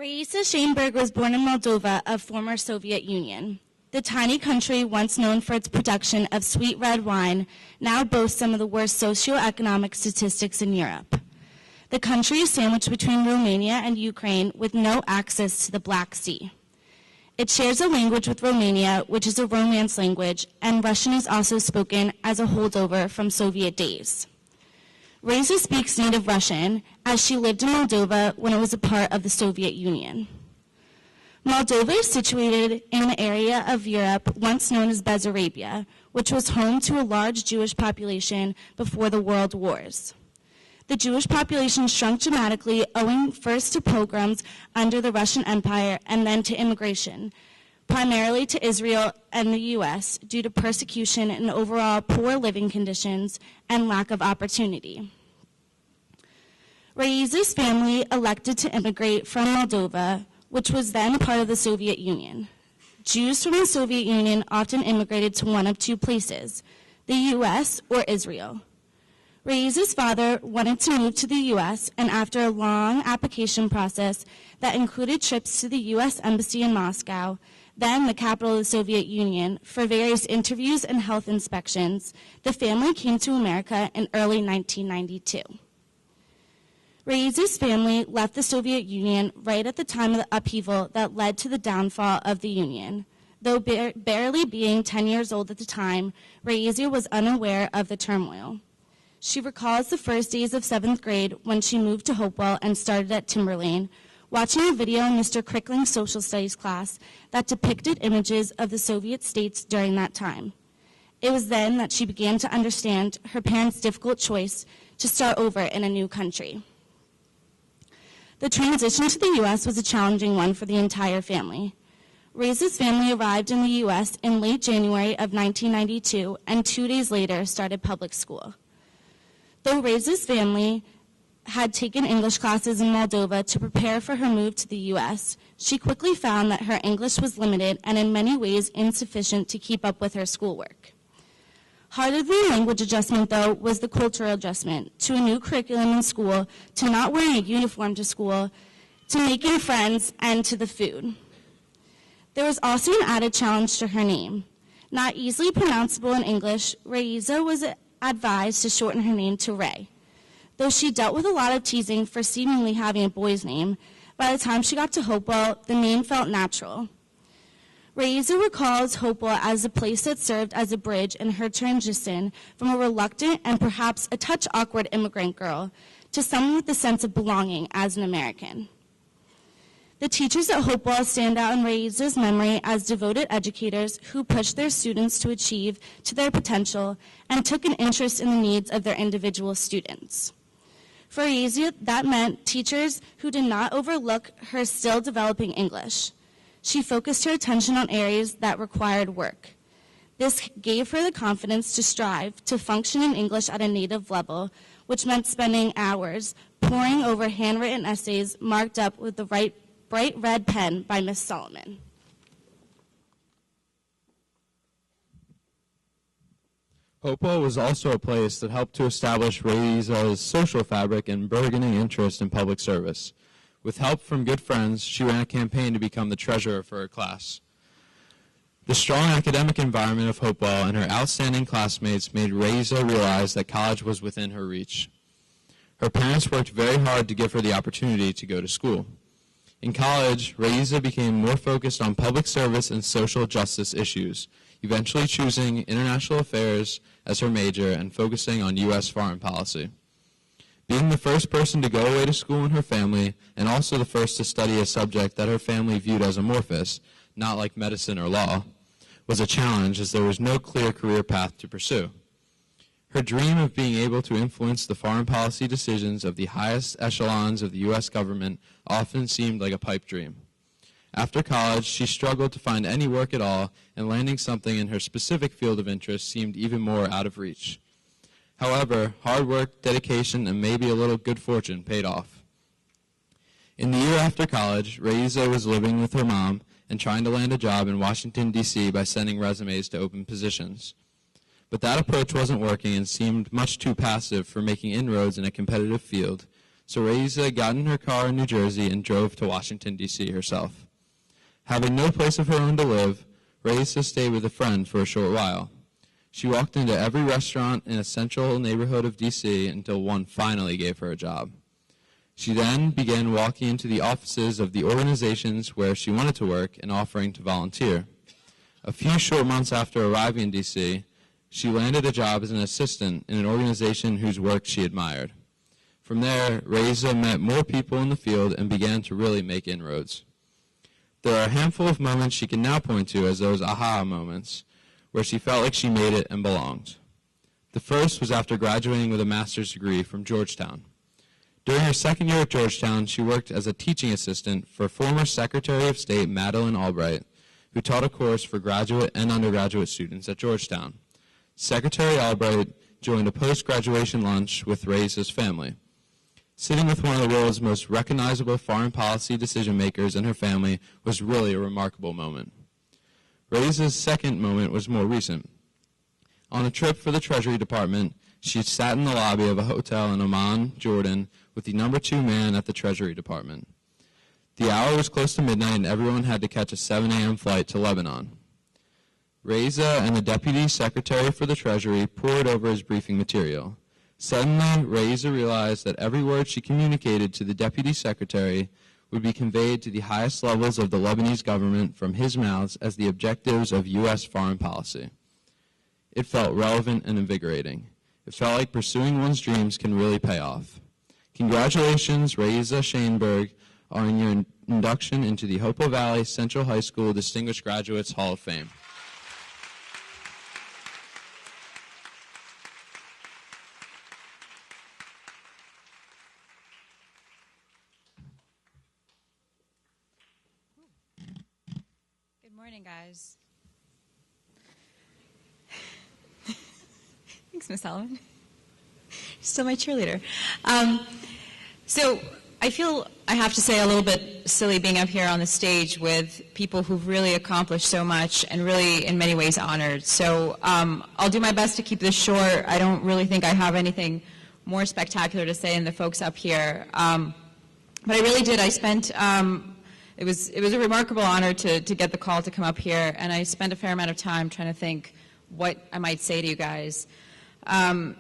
Raisa Sheynberg was born in Moldova, a former Soviet Union. The tiny country, once known for its production of sweet red wine, now boasts some of the worst socioeconomic statistics in Europe. The country is sandwiched between Romania and Ukraine with no access to the Black Sea. It shares a language with Romania, which is a Romance language, and Russian is also spoken as a holdover from Soviet days. Raisa speaks native Russian, as she lived in Moldova when it was a part of the Soviet Union. Moldova is situated in an area of Europe once known as Bessarabia, which was home to a large Jewish population before the World Wars. The Jewish population shrunk dramatically, owing first to pogroms under the Russian Empire and then to immigration, primarily to Israel and the U.S., due to persecution and overall poor living conditions and lack of opportunity. Raisa's family elected to immigrate from Moldova, which was then part of the Soviet Union. Jews from the Soviet Union often immigrated to one of two places, the U.S. or Israel. Raisa's father wanted to move to the U.S., and after a long application process that included trips to the U.S. Embassy in Moscow, then the capital of the Soviet Union, for various interviews and health inspections, the family came to America in early 1992. Raisa's family left the Soviet Union right at the time of the upheaval that led to the downfall of the Union. Though barely being 10 years old at the time, Raisa was unaware of the turmoil. She recalls the first days of 7th grade when she moved to Hopewell and started at Timberlane, watching a video in Mr. Crickling's social studies class that depicted images of the Soviet states during that time. It was then that she began to understand her parents' difficult choice to start over in a new country. The transition to the U.S. was a challenging one for the entire family. Raisa's family arrived in the U.S. in late January of 1992 and 2 days later started public school. Though Raisa's family had taken English classes in Moldova to prepare for her move to the U.S., she quickly found that her English was limited and in many ways insufficient to keep up with her schoolwork. Harder than the language adjustment, though, was the cultural adjustment to a new curriculum in school, to not wearing a uniform to school, to making friends, and to the food. There was also an added challenge to her name. Not easily pronounceable in English, Raisa was advised to shorten her name to Ray. Though she dealt with a lot of teasing for seemingly having a boy's name, by the time she got to Hopewell, the name felt natural. Raisa recalls Hopewell as a place that served as a bridge in her transition from a reluctant and perhaps a touch awkward immigrant girl to someone with a sense of belonging as an American. The teachers at Hopewell stand out in Raisa's memory as devoted educators who pushed their students to achieve to their potential and took an interest in the needs of their individual students. For Raisa, that meant teachers who did not overlook her still developing English. She focused her attention on areas that required work. This gave her the confidence to strive to function in English at a native level, which meant spending hours poring over handwritten essays marked up with the bright red pen by Miss Solomon. Hopewell was also a place that helped to establish Raisa's social fabric and burgeoning interest in public service. With help from good friends, she ran a campaign to become the treasurer for her class. The strong academic environment of Hopewell and her outstanding classmates made Raisa realize that college was within her reach. Her parents worked very hard to give her the opportunity to go to school. In college, Raisa became more focused on public service and social justice issues, eventually choosing international affairs as her major and focusing on U.S. foreign policy. Being the first person to go away to school in her family, and also the first to study a subject that her family viewed as amorphous, not like medicine or law, was a challenge as there was no clear career path to pursue. Her dream of being able to influence the foreign policy decisions of the highest echelons of the U.S. government often seemed like a pipe dream. After college, she struggled to find any work at all, and landing something in her specific field of interest seemed even more out of reach. However, hard work, dedication, and maybe a little good fortune paid off. In the year after college, Raisa was living with her mom and trying to land a job in Washington, D.C. by sending resumes to open positions. But that approach wasn't working and seemed much too passive for making inroads in a competitive field, So Raisa got in her car in New Jersey and drove to Washington, D.C. herself. Having no place of her own to live, Raisa stayed with a friend for a short while. She walked into every restaurant in a central neighborhood of D.C. until one finally gave her a job. She then began walking into the offices of the organizations where she wanted to work and offering to volunteer. A few short months after arriving in D.C., she landed a job as an assistant in an organization whose work she admired. From there, Raisa met more people in the field and began to really make inroads. There are a handful of moments she can now point to as those aha moments, where she felt like she made it and belonged. The first was after graduating with a master's degree from Georgetown. During her second year at Georgetown, she worked as a teaching assistant for former Secretary of State Madeleine Albright, who taught a course for graduate and undergraduate students at Georgetown. Secretary Albright joined a post-graduation lunch with Raisa's family. Sitting with one of the world's most recognizable foreign policy decision-makers and her family was really a remarkable moment. Raisa's second moment was more recent. On a trip for the Treasury Department, she sat in the lobby of a hotel in Amman, Jordan, with the number 2 man at the Treasury Department. The hour was close to midnight and everyone had to catch a 7 a.m. flight to Lebanon. Raisa and the Deputy Secretary for the Treasury pored over his briefing material. Suddenly, Raisa realized that every word she communicated to the Deputy Secretary would be conveyed to the highest levels of the Lebanese government from his mouth as the objectives of U.S. foreign policy. It felt relevant and invigorating. It felt like pursuing one's dreams can really pay off. Congratulations, Raisa Sheynberg, on your induction into the Hopewell Valley Central High School Distinguished Graduates Hall of Fame. Good morning, guys. Thanks, Ms. Sullivan. Still my cheerleader. So I feel I have to say a little bit silly being up here on the stage with people who've really accomplished so much and really in many ways honored. So I'll do my best to keep this short. I don't really think I have anything more spectacular to say than the folks up here. But I really did. I spent, it was a remarkable honor to get the call to come up here, and I spent a fair amount of time trying to think what I might say to you guys. And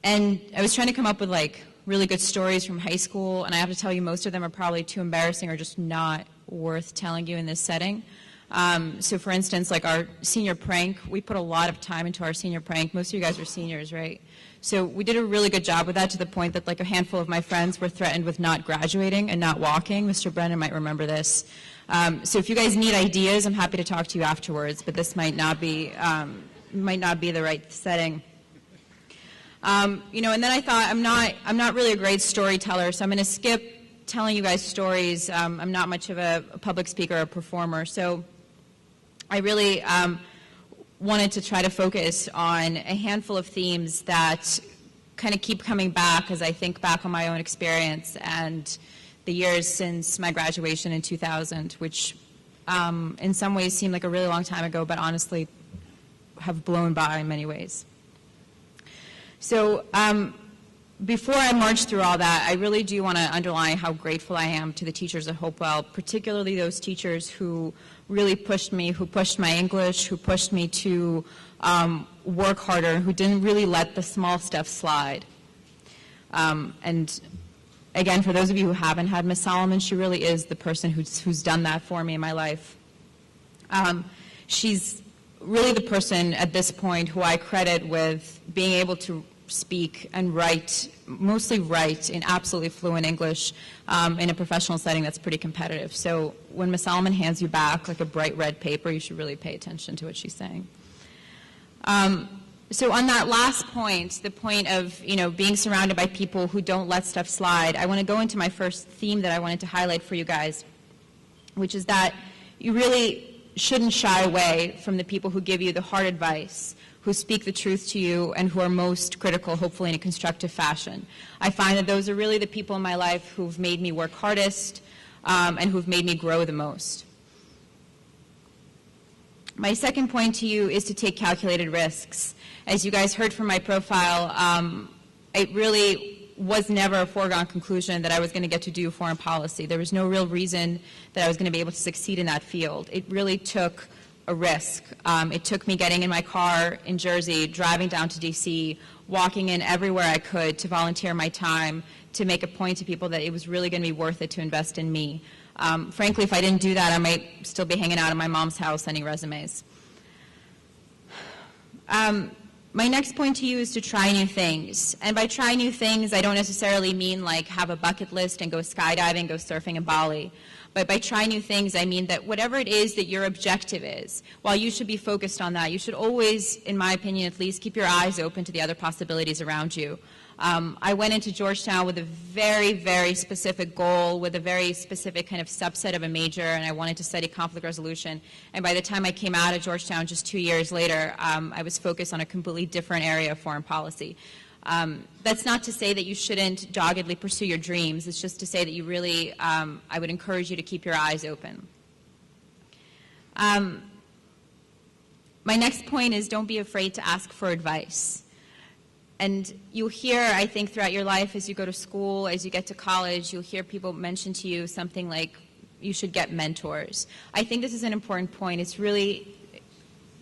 I was trying to come up with like really good stories from high school, and I have to tell you most of them are probably too embarrassing or just not worth telling you in this setting. So for instance, like our senior prank, we put a lot of time into our senior prank. Most of you guys are seniors, right? So we did a really good job with that to the point that like a handful of my friends were threatened with not graduating and not walking. Mr. Brennan might remember this. So if you guys need ideas, I'm happy to talk to you afterwards, but this might not be the right setting. You know, and then I thought I'm not really a great storyteller, so I'm going to skip telling you guys stories. I'm not much of a public speaker or performer, so I really wanted to try to focus on a handful of themes that kind of keep coming back as I think back on my own experience and the years since my graduation in 2000, which in some ways seem like a really long time ago, but honestly have blown by in many ways. So before I march through all that, I really do want to underline how grateful I am to the teachers at Hopewell, particularly those teachers who really pushed me, who pushed my English, who pushed me to work harder, who didn't really let the small stuff slide. And again, for those of you who haven't had Miss Solomon, she really is the person who's done that for me in my life. She's really the person at this point who I credit with being able to speak and write, mostly write in absolutely fluent English in a professional setting that's pretty competitive. So when Ms. Solomon hands you back like a bright red paper, you should really pay attention to what she's saying. So on that last point, the point of being surrounded by people who don't let stuff slide, I want to go into my first theme that I wanted to highlight for you guys, which is that you really shouldn't shy away from the people who give you the hard advice, who speak the truth to you, and who are most critical, hopefully in a constructive fashion. I find that those are really the people in my life who've made me work hardest and who've made me grow the most. My second point to you is to take calculated risks. As you guys heard from my profile, it really was never a foregone conclusion that I was going to get to do foreign policy. There was no real reason that I was going to be able to succeed in that field. It really took a risk. It took me getting in my car in Jersey, driving down to D.C., walking in everywhere I could to volunteer my time, to make a point to people that it was really going to be worth it to invest in me. Frankly, if I didn't do that, I might still be hanging out in my mom's house sending resumes. My next point to you is to try new things. And by try new things, I don't necessarily mean like have a bucket list and go skydiving, go surfing in Bali. But by try new things, I mean that whatever it is that your objective is, while you should be focused on that, you should always, in my opinion at least, keep your eyes open to the other possibilities around you. I went into Georgetown with a very, very specific goal, with a very specific kind of subset of a major, and I wanted to study conflict resolution. And by the time I came out of Georgetown just 2 years later, I was focused on a completely different area of foreign policy. That's not to say that you shouldn't doggedly pursue your dreams. It's just to say that you really, I would encourage you to keep your eyes open. My next point is don't be afraid to ask for advice. And you'll hear, I think, throughout your life as you go to school, as you get to college, you'll hear people mention to you something like you should get mentors. I think this is an important point. It's really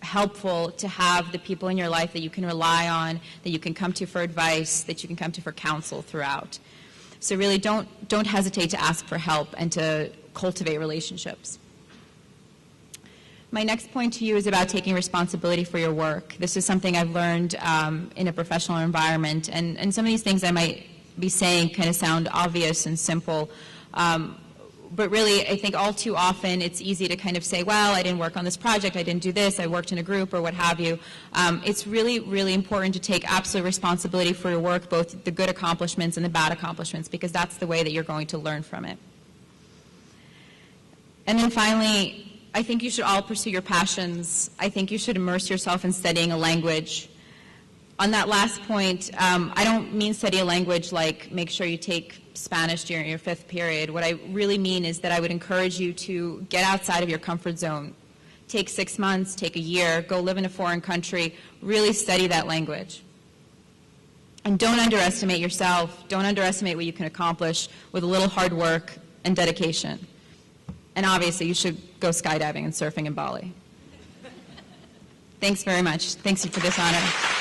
helpful to have the people in your life that you can rely on, that you can come to for advice, that you can come to for counsel throughout. So really don't hesitate to ask for help and to cultivate relationships. My next point to you is about taking responsibility for your work. This is something I've learned in a professional environment, and some of these things I might be saying kind of sound obvious and simple, but really I think all too often it's easy to kind of say, well, I didn't work on this project, I didn't do this, I worked in a group or what have you. It's really, really important to take absolute responsibility for your work, both the good accomplishments and the bad accomplishments, because that's the way that you're going to learn from it. And then finally, I think you should all pursue your passions. I think you should immerse yourself in studying a language. On that last point, I don't mean study a language like make sure you take Spanish during your 5th period. What I really mean is that I would encourage you to get outside of your comfort zone. Take 6 months, take a year, go live in a foreign country, really study that language. And don't underestimate yourself. Don't underestimate what you can accomplish with a little hard work and dedication. And obviously, you should go skydiving and surfing in Bali. Thanks very much. Thanks for this honor.